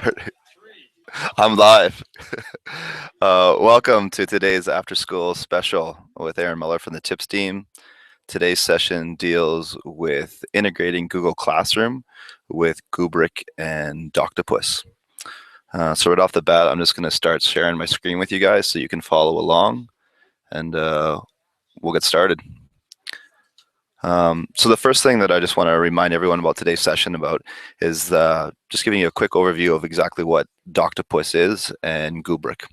start. I'm live. Welcome to today's after school special with Aaron Muller from the TIPS team. Today's session deals with integrating Google Classroom with Goobric and Doctopus. So right off the bat, I'm just going to start sharing my screen with you guys so you can follow along, and we'll get started. So the first thing that I just want to remind everyone about today's session about is just giving you a quick overview of exactly what Doctopus is and Goobric.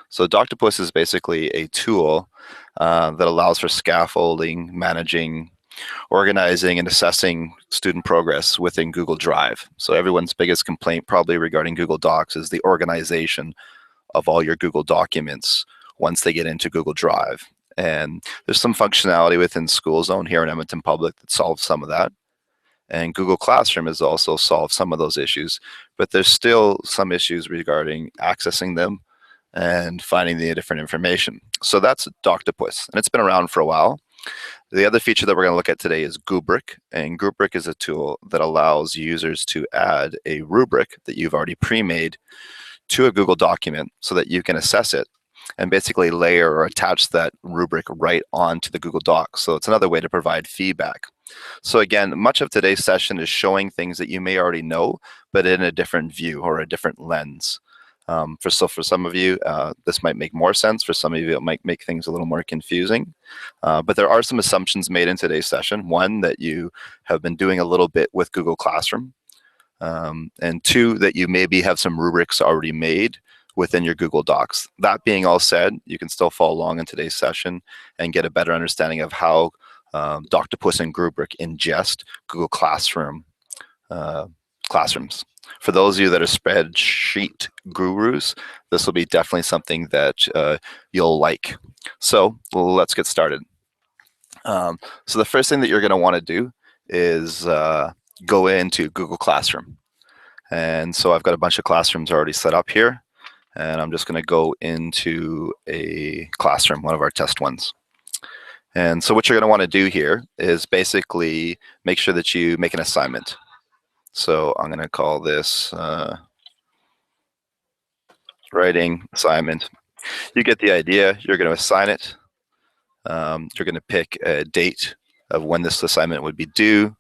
So Doctopus is basically a tool that allows for scaffolding, managing, organizing, and assessing student progress within Google Drive. So everyone's biggest complaint probably regarding Google Docs is the organization of all your Google documents once they get into Google Drive. And there's some functionality within School Zone here in Edmonton Public that solves some of that. And Google Classroom has also solved some of those issues, but there's still some issues regarding accessing them and finding the different information. So that's Doctopus, and it's been around for a while. The other feature that we're going to look at today is Goobric, and Goobric is a tool that allows users to add a rubric that you've already pre-made to a Google document so that you can assess it and basically layer or attach that rubric right onto the Google Docs. So it's another way to provide feedback. So again, much of today's session is showing things that you may already know, but in a different view or a different lens. For some of you, this might make more sense. For some of you, it might make things a little more confusing. But there are some assumptions made in today's session. One, that you have been doing a little bit with Google Classroom. And two, that you maybe have some rubrics already made within your Google Docs. That being all said, you can still follow along in today's session and get a better understanding of how Doctopus and Goobric ingest Google Classroom classrooms. For those of you that are spreadsheet gurus, this will be definitely something that you'll like. So let's get started. So the first thing that you're going to want to do is go into Google Classroom. And so I've got a bunch of classrooms already set up here. And I'm just going to go into a classroom, one of our test ones. And so what you're going to want to do here is basically make sure that you make an assignment. So I'm going to call this writing assignment. You get the idea. You're going to assign it. You're going to pick a date of when this assignment would be due.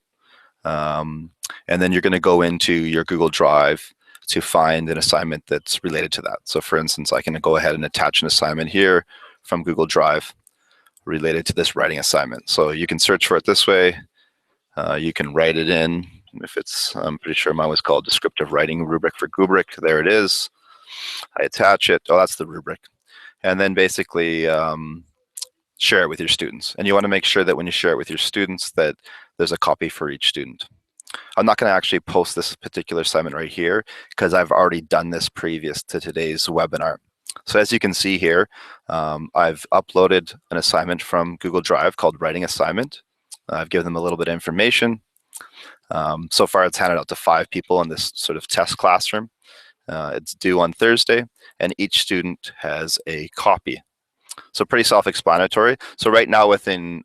And then you're going to go into your Google Drive to find an assignment that's related to that. So for instance, I can go ahead and attach an assignment here from Google Drive related to this writing assignment. So you can search for it this way. You can write it in. If it's, I'm pretty sure mine was called Descriptive Writing Rubric for Goobric. There it is. I attach it. Oh, that's the rubric. And then basically share it with your students. And you want to make sure that when you share it with your students that there's a copy for each student. I'm not going to actually post this particular assignment right here because I've already done this previous to today's webinar. So as you can see here, I've uploaded an assignment from Google Drive called Writing Assignment. I've given them a little bit of information. So far, it's handed out to 5 people in this sort of test classroom. It's due on Thursday, and each student has a copy. So pretty self-explanatory. So right now within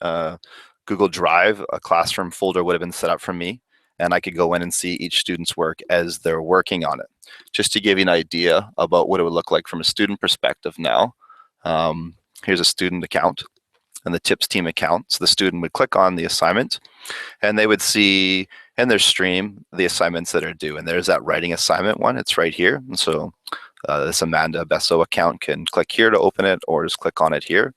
Google Drive, a classroom folder would have been set up for me, and I could go in and see each student's work as they're working on it. Just to give you an idea about what it would look like from a student perspective now, here's a student account and the TIPS team account. So the student would click on the assignment, and they would see in their stream the assignments that are due. And there's that writing assignment one. It's right here. And so this Amanda Besso account can click here to open it, or just click on it here.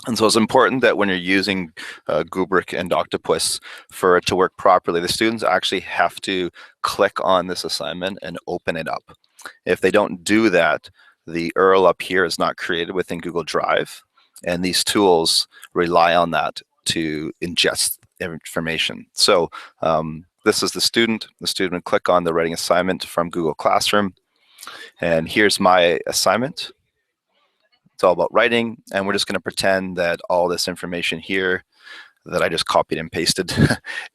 And so it's important that when you're using Goobric and Doctopus for it to work properly, the students actually have to click on this assignment and open it up. If they don't do that, the URL up here is not created within Google Drive, and these tools rely on that to ingest information. So this is the student. The student would click on the writing assignment from Google Classroom, and here's my assignment. It's all about writing, and we're just going to pretend that all this information here that I just copied and pasted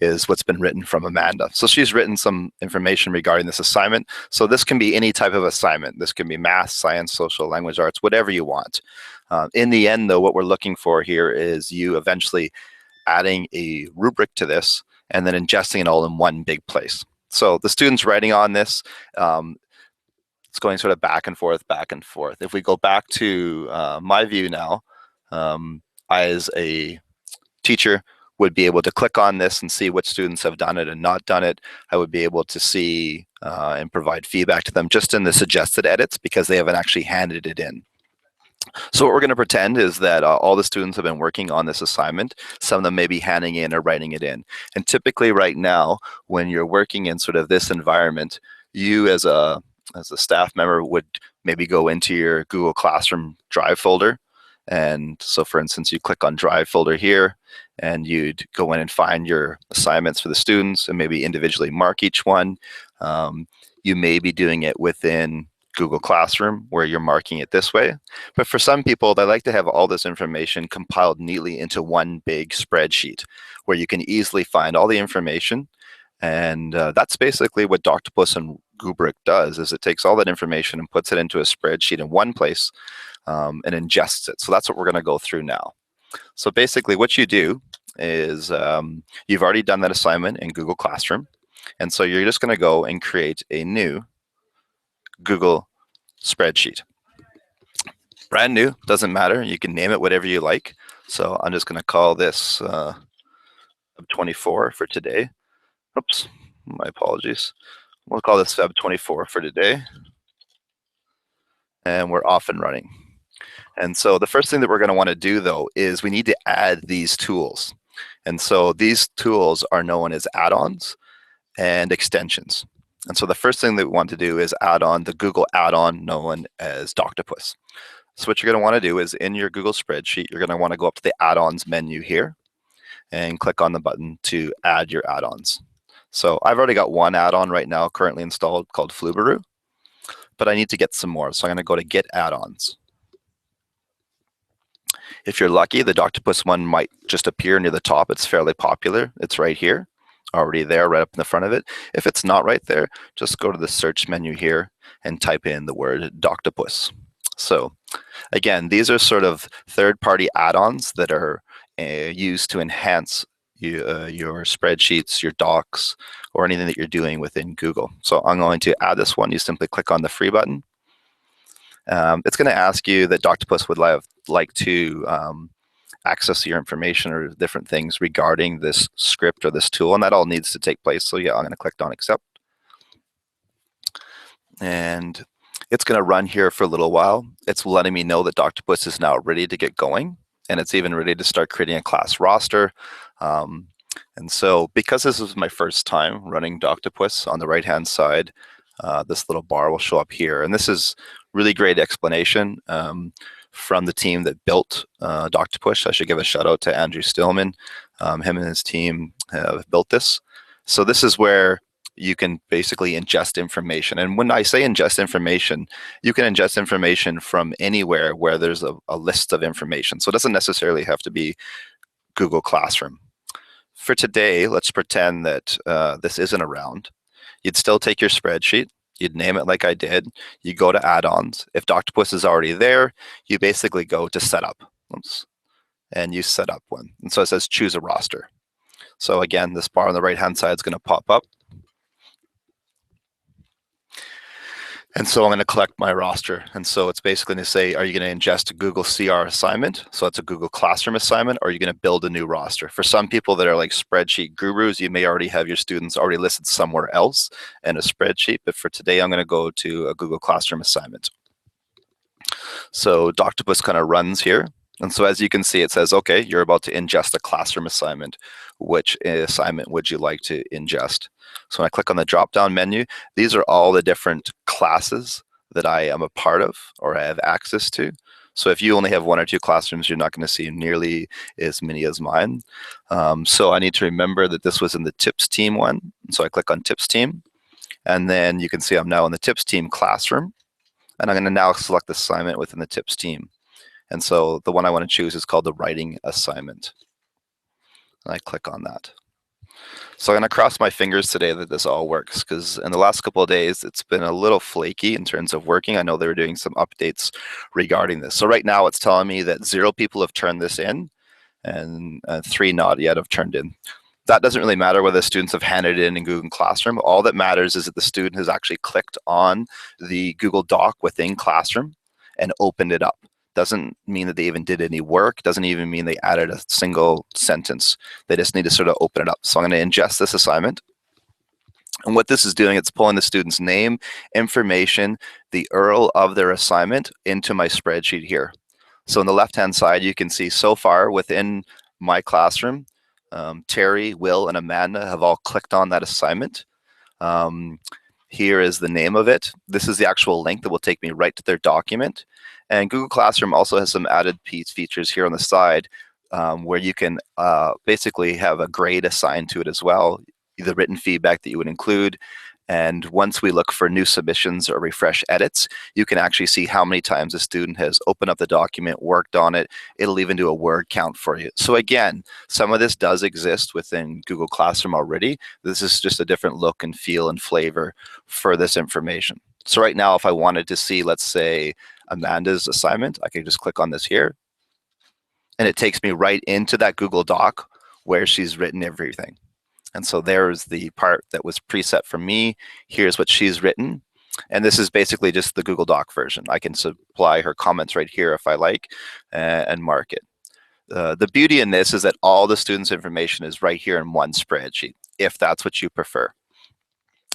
is what's been written from Amanda. So she's written some information regarding this assignment. So this can be any type of assignment. This can be math, science, social, language arts, whatever you want. In the end, though, what we're looking for here is you eventually adding a rubric to this and then ingesting it all in one big place. So the student's writing on this. It's going sort of back and forth, back and forth. If we go back to my view now, I as a teacher would be able to click on this and see which students have done it and not done it. I would be able to see and provide feedback to them just in the suggested edits because they haven't actually handed it in. So what we're going to pretend is that all the students have been working on this assignment. Some of them may be handing in or writing it in. And typically right now, when you're working in sort of this environment, you as a staff member would maybe go into your Google Classroom Drive folder. And so for instance, you click on Drive folder here, and you'd go in and find your assignments for the students and maybe individually mark each one. You may be doing it within Google Classroom where you're marking it this way. But for some people, they like to have all this information compiled neatly into one big spreadsheet where you can easily find all the information. And that's basically what Doctopus and Goobric does, is it takes all that information and puts it into a spreadsheet in one place and ingests it. So that's what we're going to go through now. So basically what you do is you've already done that assignment in Google Classroom. And so you're just going to go and create a new Google spreadsheet. Brand new, doesn't matter. You can name it whatever you like. So I'm just going to call this 24 for today. Oops, my apologies. We'll call this Feb 24 for today. And we're off and running. And so the first thing that we're going to want to do, though, is we need to add these tools. And so these tools are known as add-ons and extensions. And so the first thing that we want to do is add on the Google add-on known as Doctopus. So what you're going to want to do is in your Google spreadsheet, you're going to want to go up to the add-ons menu here and click on the button to add your add-ons. So I've already got one add-on right now currently installed called Flubaroo, but I need to get some more. So I'm going to go to Get Add-ons. If you're lucky, the Doctopus one might just appear near the top. It's fairly popular. It's right here, already there, right up in the front of it. If it's not right there, just go to the search menu here and type in the word Doctopus. So again, these are sort of third-party add-ons that are used to enhance your spreadsheets, your docs, or anything that you're doing within Google. So I'm going to add this one. You simply click on the free button. It's going to ask you that Doctopus would like to access your information or different things regarding this script or this tool, and that all needs to take place. So yeah, I'm going to click on accept. And it's going to run here for a little while. It's letting me know that Doctopus is now ready to get going, and it's even ready to start creating a class roster. And so because this is my first time running Doctopus, on the right-hand side, this little bar will show up here. And this is really great explanation from the team that built Doctopus. I should give a shout out to Andrew Stillman. Him and his team have built this. So this is where you can basically ingest information. And when I say ingest information, you can ingest information from anywhere where there's a list of information. So it doesn't necessarily have to be Google Classroom. For today, let's pretend that this isn't around. You'd still take your spreadsheet, you'd name it like I did, you go to add-ons. If Doctopus is already there, you basically go to setup. Oops. And you set up one. And so it says choose a roster. So again, this bar on the right-hand side is going to pop up. And so I'm going to collect my roster. And so it's basically going to say, are you going to ingest a Google CR assignment? So it's a Google Classroom assignment, or are you going to build a new roster? For some people that are like spreadsheet gurus, you may already have your students already listed somewhere else in a spreadsheet. But for today, I'm going to go to a Google Classroom assignment. So Doctopus kind of runs here. And so as you can see, it says, okay, you're about to ingest a classroom assignment. Which assignment would you like to ingest? So when I click on the drop-down menu, these are all the different classes that I am a part of or I have access to. So if you only have one or two classrooms, you're not going to see nearly as many as mine. So I need to remember that this was in the tips team one. So I click on tips team. And then you can see I'm now in the tips team classroom. And I'm going to now select the assignment within the tips team. And so the one I want to choose is called the writing assignment. And I click on that. So I'm going to cross my fingers today that this all works, because in the last couple of days, it's been a little flaky in terms of working. I know they were doing some updates regarding this. So right now it's telling me that 0 people have turned this in and 3 not yet have turned in. That doesn't really matter whether the students have handed it in Google Classroom. All that matters is that the student has actually clicked on the Google Doc within Classroom and opened it up. Doesn't mean that they even did any work. Doesn't even mean they added a single sentence. They just need to sort of open it up. So I'm going to ingest this assignment. And what this is doing, it's pulling the student's name, information, the URL of their assignment into my spreadsheet here. So on the left-hand side, you can see so far within my classroom, Terry, Will, and Amanda have all clicked on that assignment. Here is the name of it. This is the actual link that will take me right to their document. And Google Classroom also has some added features here on the side where you can basically have a grade assigned to it as well, the written feedback that you would include. And once we look for new submissions or refresh edits, you can actually see how many times a student has opened up the document, worked on it. It'll even do a word count for you. So again, some of this does exist within Google Classroom already. This is just a different look and feel and flavor for this information. So right now, if I wanted to see, let's say, Amanda's assignment, I can just click on this here. And it takes me right into that Google Doc where she's written everything. And so there's the part that was preset for me. Here's what she's written. And this is basically just the Google Doc version. I can supply her comments right here if I like and mark it. The beauty in this is that all the students' information is right here in one spreadsheet, if that's what you prefer.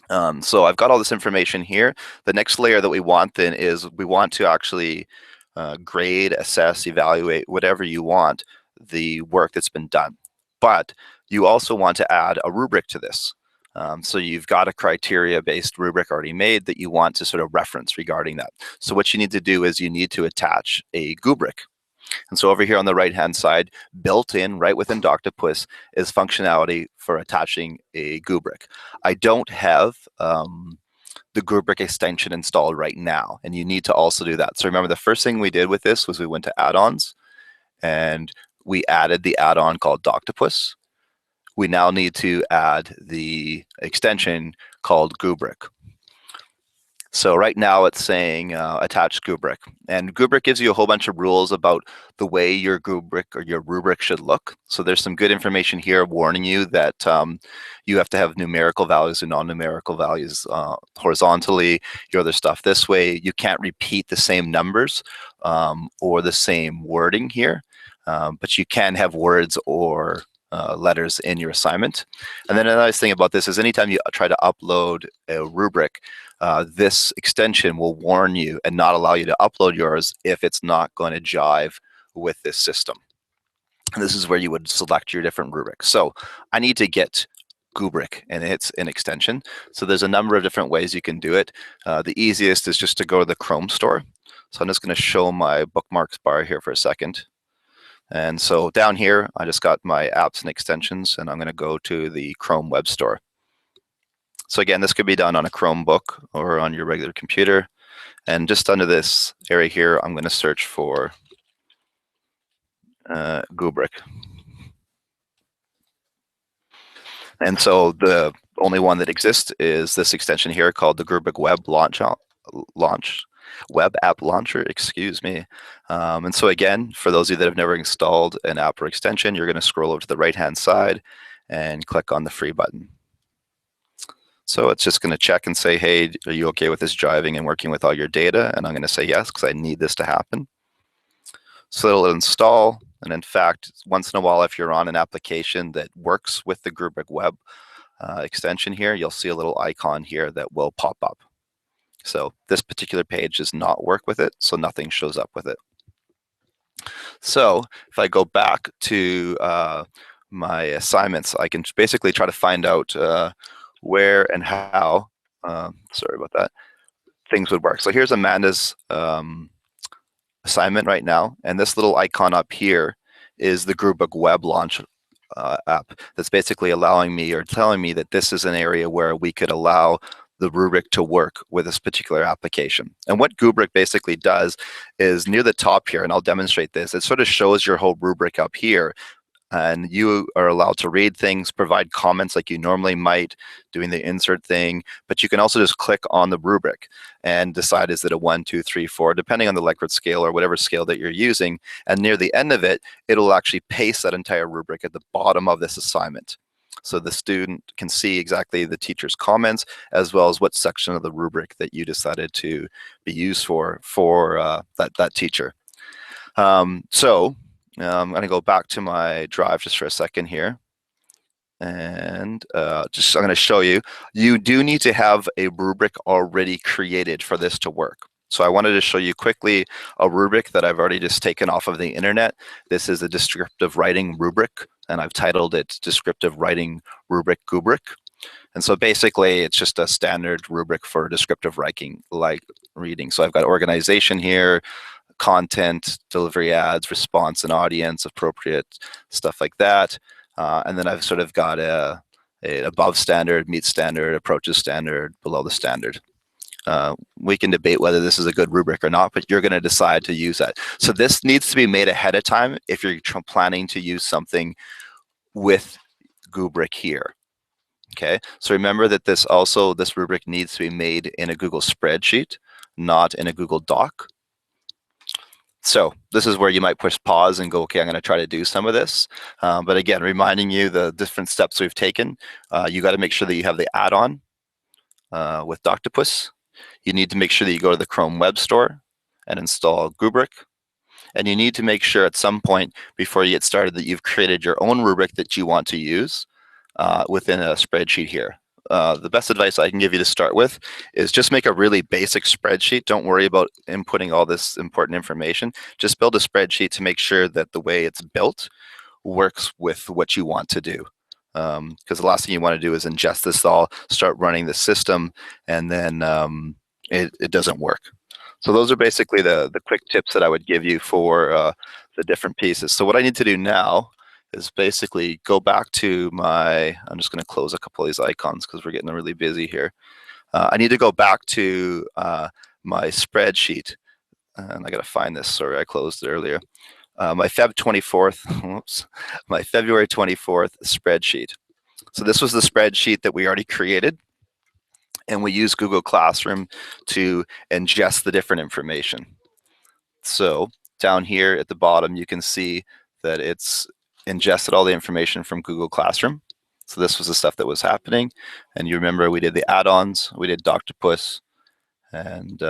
So I've got all this information here. The next layer that we want then is we want to actually grade, assess, evaluate, whatever you want, the work that's been done. But you also want to add a rubric to this. So you've got a criteria-based rubric already made that you want to sort of reference regarding that. So what you need to do is you need to attach a Goobric. And so over here on the right-hand side, built in right within Doctopus is functionality for attaching a Goobric. I don't have the Goobric extension installed right now, and you need to also do that. So remember, the first thing we did with this was we went to add-ons, and we added the add-on called Doctopus. We now need to add the extension called Goobric. So right now it's saying attach Goobric. And Goobric gives you a whole bunch of rules about the way your Goobric or your rubric should look. So there's some good information here warning you that you have to have numerical values and non-numerical values horizontally, your other stuff this way. You can't repeat the same numbers or the same wording here, but you can have words or letters in your assignment. And then another nice thing about this is anytime you try to upload a rubric, this extension will warn you and not allow you to upload yours if it's not going to jive with this system. And this is where you would select your different rubrics. So I need to get Goobric, and it's an extension. So there's a number of different ways you can do it. The easiest is just to go to the Chrome store. So I'm just going to show my bookmarks bar here for a second. And so down here, I just got my apps and extensions, and I'm going to go to the Chrome Web Store. So again, this could be done on a Chromebook or on your regular computer. And just under this area here, I'm going to search for Goobric. And so the only one that exists is this extension here called the Goobric Web App Launcher, excuse me. And so again, for those of you that have never installed an app or extension, you're going to scroll over to the right-hand side and click on the free button. So it's just going to check and say, hey, are you okay with this driving and working with all your data? And I'm going to say yes, because I need this to happen. So it'll install. And in fact, once in a while, if you're on an application that works with the Goobric Web extension here, you'll see a little icon here that will pop up. So this particular page does not work with it, so nothing shows up with it. So if I go back to my assignments, I can basically try to find out where and how, sorry about that, things would work. So here's Amanda's assignment right now, and this little icon up here is the Goobric Web Launch app that's basically allowing me or telling me that this is an area where we could allow the rubric to work with this particular application. And what Goobric basically does is near the top here, and I'll demonstrate this, it sort of shows your whole rubric up here. And you are allowed to read things, provide comments like you normally might, doing the insert thing, but you can also just click on the rubric and decide, is it a 1, 2, 3, 4, depending on the Likert scale or whatever scale that you're using. And near the end of it, it'll actually paste that entire rubric at the bottom of this assignment. So the student can see exactly the teacher's comments as well as what section of the rubric that you decided to be used for that teacher. I'm going to go back to my drive just for a second here. And I'm going to show you, you do need to have a rubric already created for this to work. So I wanted to show you quickly a rubric that I've already just taken off of the internet. This is a descriptive writing rubric, and I've titled it Descriptive Writing Rubric Goobric. And so basically, it's just a standard rubric for descriptive writing, like reading. So I've got organization here, content, delivery ads, response and audience, appropriate, stuff like that. And then I've sort of got a above standard, meets standard, approaches standard, below the standard. We can debate whether this is a good rubric or not, but you're going to decide to use that. So this needs to be made ahead of time if you're planning to use something with Goobric here. Okay, so remember that this rubric needs to be made in a Google spreadsheet, not in a Google Doc. So this is where you might push pause and go, okay, I'm going to try to do some of this. But again, reminding you the different steps we've taken. You got to make sure that you have the add-on with Doctopus. You need to make sure that you go to the Chrome Web Store and install Goobric. And you need to make sure at some point before you get started that you've created your own rubric that you want to use within a spreadsheet here. The best advice I can give you to start with is just make a really basic spreadsheet. Don't worry about inputting all this important information. Just build a spreadsheet to make sure that the way it's built works with what you want to do. Because the last thing you want to do is ingest this all, start running the system, and then it doesn't work. So those are basically the quick tips that I would give you for the different pieces. So what I need to do now is basically go back to my, I'm just going to close a couple of these icons because we're getting really busy here. I need to go back to my spreadsheet, and I got to find this. Sorry, I closed it earlier. My February 24th spreadsheet. So this was the spreadsheet that we already created, and we use Google Classroom to ingest the different information. So down here at the bottom, you can see that it's ingested all the information from Google Classroom. So this was the stuff that was happening. And you remember we did the add-ons, we did Doctopus, and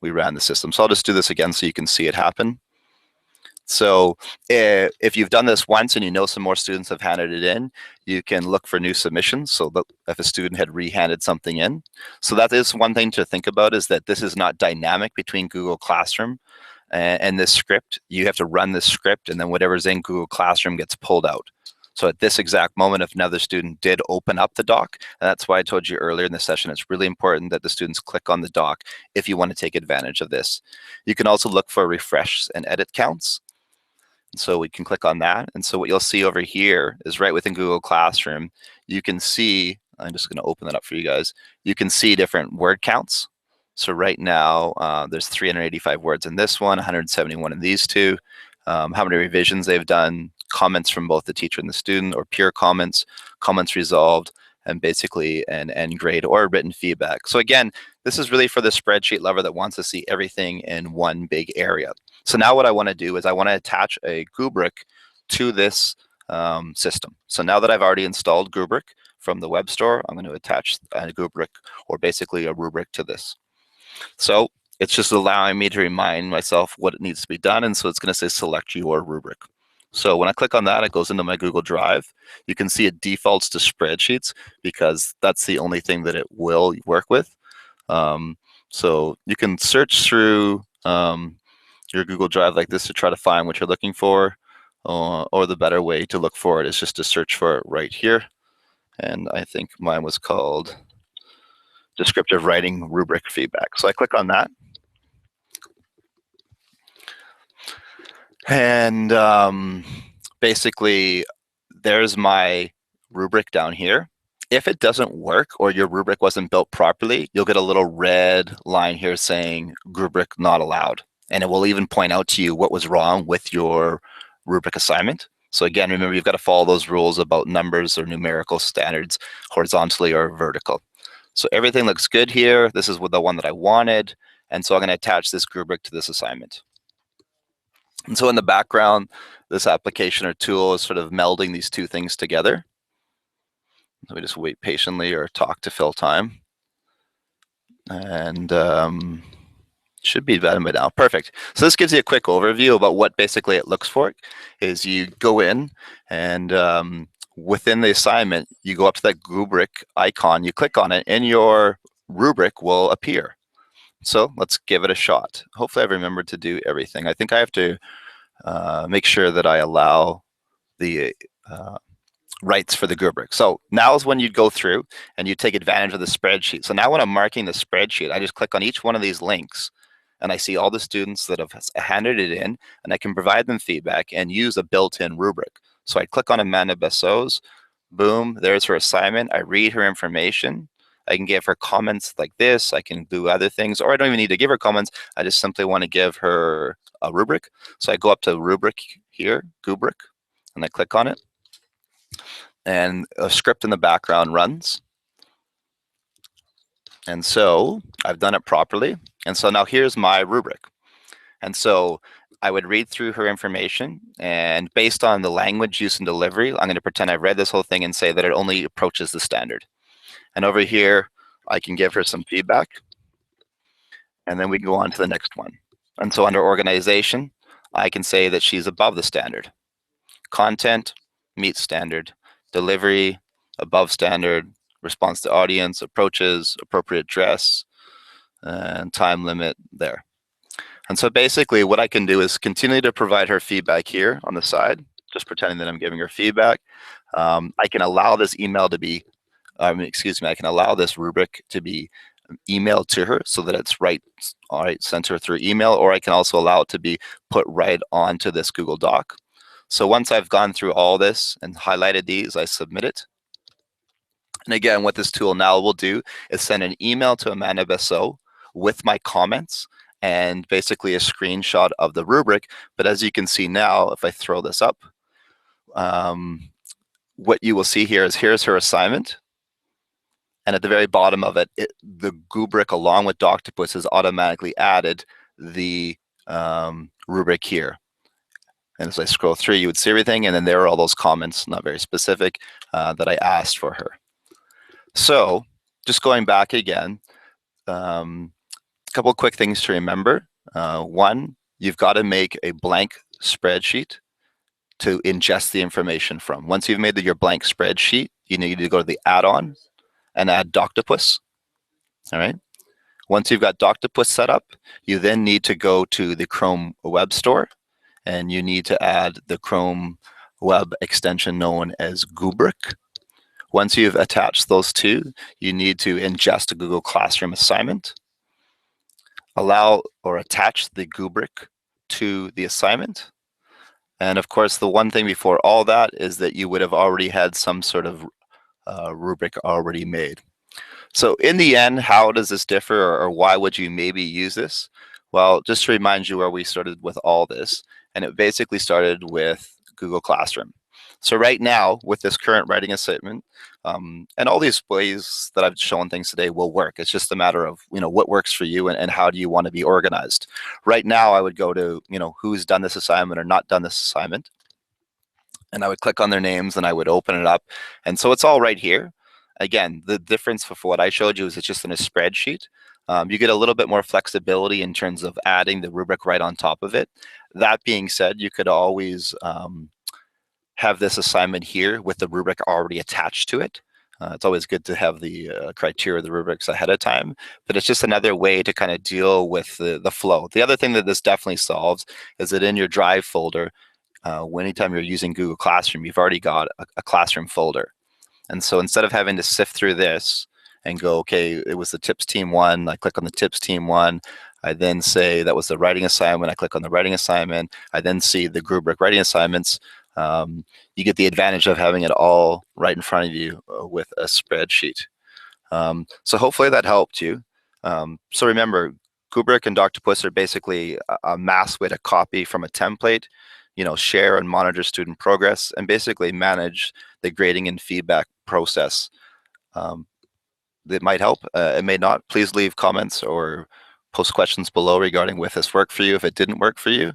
we ran the system. So I'll just do this again so you can see it happen. So if you've done this once and you know some more students have handed it in, you can look for new submissions. So that if a student had re-handed something in. So that is one thing to think about, is that this is not dynamic between Google Classroom and this script. You have to run this script, and then whatever's in Google Classroom gets pulled out. So at this exact moment, if another student did open up the doc, and that's why I told you earlier in the session, it's really important that the students click on the doc if you want to take advantage of this. You can also look for refresh and edit counts. So we can click on that. And so what you'll see over here is right within Google Classroom, you can see, I'm just going to open that up for you guys. You can see different word counts. So right now, there's 385 words in this one, 171 in these two, how many revisions they've done, comments from both the teacher and the student, or peer comments, comments resolved, and basically an end grade or written feedback. So again, this is really for the spreadsheet lover that wants to see everything in one big area. So now what I want to do is I want to attach a Goobric to this system. So now that I've already installed Goobric from the web store, I'm going to attach a Goobric, or basically a rubric, to this. So it's just allowing me to remind myself what it needs to be done. And so it's going to say select your rubric. So when I click on that, it goes into my Google Drive. You can see it defaults to spreadsheets because that's the only thing that it will work with. So you can search through your Google Drive like this to try to find what you're looking for, or the better way to look for it is just to search for it right here. And I think mine was called Descriptive Writing Rubric Feedback. So I click on that. And basically, there's my rubric down here. If it doesn't work, or your rubric wasn't built properly, you'll get a little red line here saying rubric not allowed. And it will even point out to you what was wrong with your rubric assignment. So again, remember, you've got to follow those rules about numbers or numerical standards, horizontally or vertical. So everything looks good here. This is the one that I wanted. And so I'm going to attach this rubric to this assignment. And so in the background, this application or tool is sort of melding these two things together. So we just wait patiently or talk to fill time. And should be done by now. Perfect. So this gives you a quick overview about what basically it looks for. Is you go in and within the assignment, you go up to that Goobric icon, you click on it, and your rubric will appear. So let's give it a shot. Hopefully I've remembered to do everything. I think I have to make sure that I allow the rights for the Goobric. So now is when you go through and you take advantage of the spreadsheet. So now when I'm marking the spreadsheet, I just click on each one of these links and I see all the students that have handed it in, and I can provide them feedback and use a built-in rubric. So I click on Amanda Besso's, boom, there's her assignment. I read her information. I can give her comments like this. I can do other things, or I don't even need to give her comments. I just simply want to give her a rubric. So I go up to rubric here, Goobric, and I click on it. And a script in the background runs. And so I've done it properly. And so now here's my rubric. And so I would read through her information, and based on the language, use, and delivery, I'm going to pretend I've read this whole thing and say that it only approaches the standard. And over here, I can give her some feedback, and then we can go on to the next one. And so under organization, I can say that she's above the standard. Content, meets standard. Delivery, above standard. Response to audience, approaches, appropriate dress, and time limit there. And so basically what I can do is continue to provide her feedback here on the side, just pretending that I'm giving her feedback. I can allow this email to be, I can allow this rubric to be emailed to her so that it's sent to her through email, or I can also allow it to be put right onto this Google Doc. So once I've gone through all this and highlighted these, I submit it. And again, what this tool now will do is send an email to Amanda Besso with my comments and basically a screenshot of the rubric. But as you can see now, if I throw this up, what you will see here is here's her assignment. And at the very bottom of it, the Goobric along with Doctopus has automatically added the rubric here. And as I scroll through, you would see everything. And then there are all those comments, not very specific, that I asked for her. So just going back again, a couple of quick things to remember. One, you've got to make a blank spreadsheet to ingest the information from. Once you've made your blank spreadsheet, you need to go to the add-on and add Doctopus. All right. Once you've got Doctopus set up, you then need to go to the Chrome Web Store, and you need to add the Chrome Web extension known as Goobric. Once you've attached those two, you need to ingest a Google Classroom assignment, allow or attach the Goobric to the assignment. And of course, the one thing before all that is that you would have already had some sort of rubric already made. So in the end, how does this differ, or why would you maybe use this? Well, just to remind you where we started with all this, and it basically started with Google Classroom. So right now, with this current writing assignment, and all these ways that I've shown things today will work. It's just a matter of, what works for you and how do you want to be organized. Right now, I would go to, who's done this assignment or not done this assignment. And I would click on their names and I would open it up. And so it's all right here. Again, the difference for what I showed you is it's just in a spreadsheet. You get a little bit more flexibility in terms of adding the rubric right on top of it. That being said, you could always have this assignment here with the rubric already attached to it. It's always good to have the criteria of the rubrics ahead of time, but it's just another way to kind of deal with the flow. The other thing that this definitely solves is that in your Drive folder, anytime you're using Google Classroom, you've already got a Classroom folder. And so instead of having to sift through this and go, okay, it was the tips team one, I click on the tips team one, I then say that was the writing assignment, I click on the writing assignment, I then see the Goobric writing assignments. You get the advantage of having it all right in front of you with a spreadsheet. So hopefully that helped you. So remember, Goobric and Doctopus are basically a mass way to copy from a template, share and monitor student progress, and basically manage the grading and feedback process. It might help, it may not. Please leave comments or post questions below regarding if this worked for you, if it didn't work for you.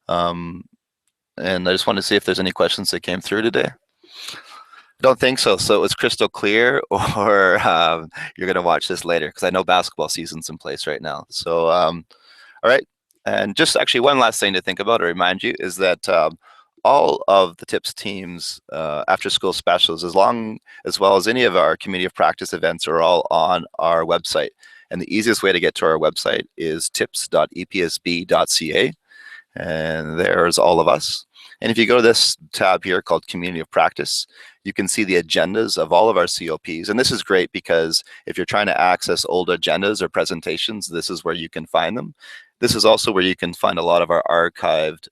And I just want to see if there's any questions that came through today. Don't think so. So it was crystal clear, or you're going to watch this later because I know basketball season's in place right now. So, all right. And just actually one last thing to think about or remind you is that all of the TIPS teams after school specials, as well as any of our community of practice events, are all on our website. And the easiest way to get to our website is tips.epsb.ca. And there's all of us. And if you go to this tab here called Community of Practice, you can see the agendas of all of our COPs. And this is great because if you're trying to access old agendas or presentations, this is where you can find them. This is also where you can find a lot of our archived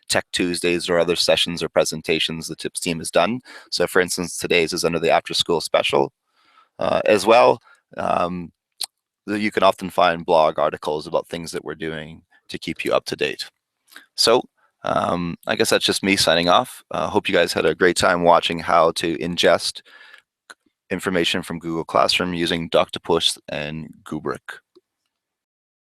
Tech Tuesdays or other sessions or presentations the TIPS team has done. So for instance, today's is under the after school special as well. You can often find blog articles about things that we're doing to keep you up to date. So I guess that's just me signing off. Hope you guys had a great time watching how to ingest information from Google Classroom using Doctopus and Goobric.